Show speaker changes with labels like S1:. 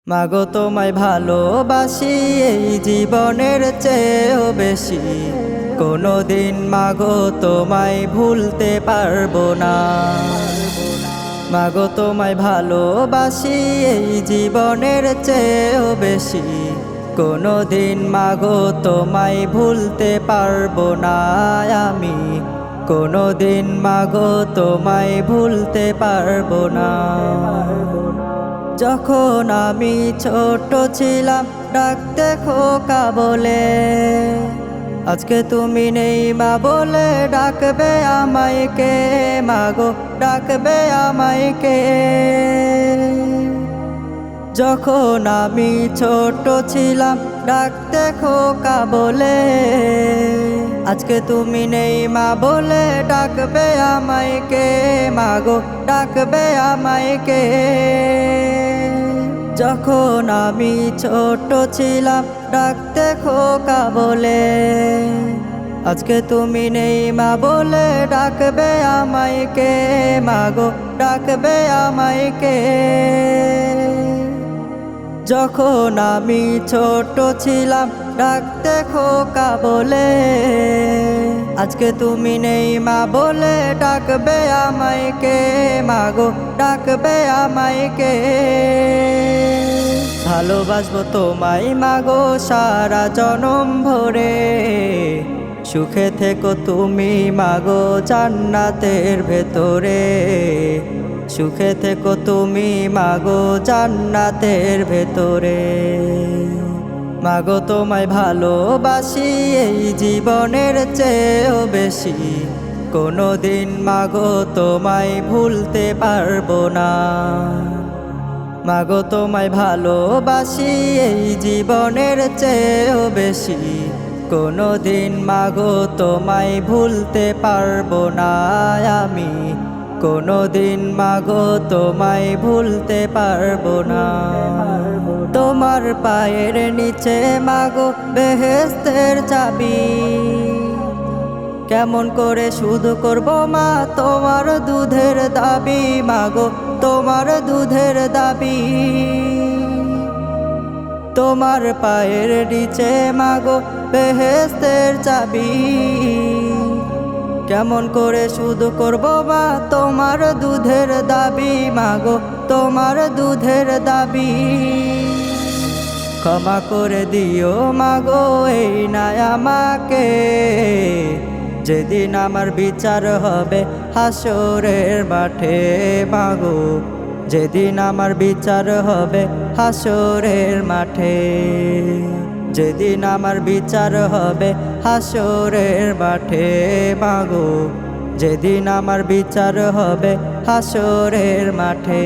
S1: মাগো তোমায় ভালোবাসি এই জীবনের চেয়েও বেশি, কোনোদিন মাগো তোমায় ভুলতে পারবো না। মাগো তোমায় ভালোবাসি এই জীবনের চেয়েও বেশি, কোনোদিন মাগো তোমায় ভুলতে পারবো না আমি, কোনোদিন মাগো তোমায় ভুলতে পারবো না। যখন আমি ছোট ছিলাম ডাকতে খোকা বলে, আজকে তুমি নেই মা বলে ডাকবে আমায় কে, মাগো ডাকবে আমায় কে। যখন আমি ছোট ছিলাম ডাকতে খোকা বলে, আজকে তুমি নেই মা বলে ডাকবে আমায় কে, মাগো ডাকবে আমায় কে। যখন আমি ছোট ছিলাম ডাকতে খোকা বলে, আজকে তুমি নেই মা বলে ডাকবে আমায় কে, মাগো ডাকবে আমায় কে। যখন আমি ছোট ছিলাম ডাকতে খোকা বলে, আজকে তুমি নেই মা বলে ডাকবে আমায় কে, মাগো ডাকবে আমায় কে। ভালোবাসবো তোমায় মাগো সারা জনম ভরে, সুখে থেকো তুমি মাগো জান্নাতের ভেতরে, সুখে থেকো তুমি মাগো জান্নাতের ভেতরে। মাগো তোমায় ভালোবাসি এই জীবনের চেয়েও বেশি, কোনোদিন মাগো তোমায় ভুলতে পারবো না। মাগো তোমায় ভালোবাসি এই জীবনের চেয়েও বেশি, কোনোদিন মাগো তোমায় ভুলতে পারবো না আমি, কোনোদিন মাগো তোমায় ভুলতে পারবো না। তোমার পায়ের নিচে মাগো বেহেশতের চাবি, কেমন করে শুধু করবো মা তোমার দুধের দাবি, মাগো তোমার দুধের দাবি। তোমার পায়ের নিচে মাগো বেহেশতের চাবি, কেমন করে শুধু করবো মা তোমার দুধের দাবি, মাগো তোমার দুধের দাবি। ক্ষমা করে দিও মাগো এই না আমাকে, যেদিন আমার বিচার হবে হাসরের মাঠে, মাগো যেদিন আমার বিচার হবে হাসরের মাঠে, যেদিন আমার বিচার হবে হাসরের মাঠে, মাগো যেদিন আমার বিচার হবে হাসরের মাঠে।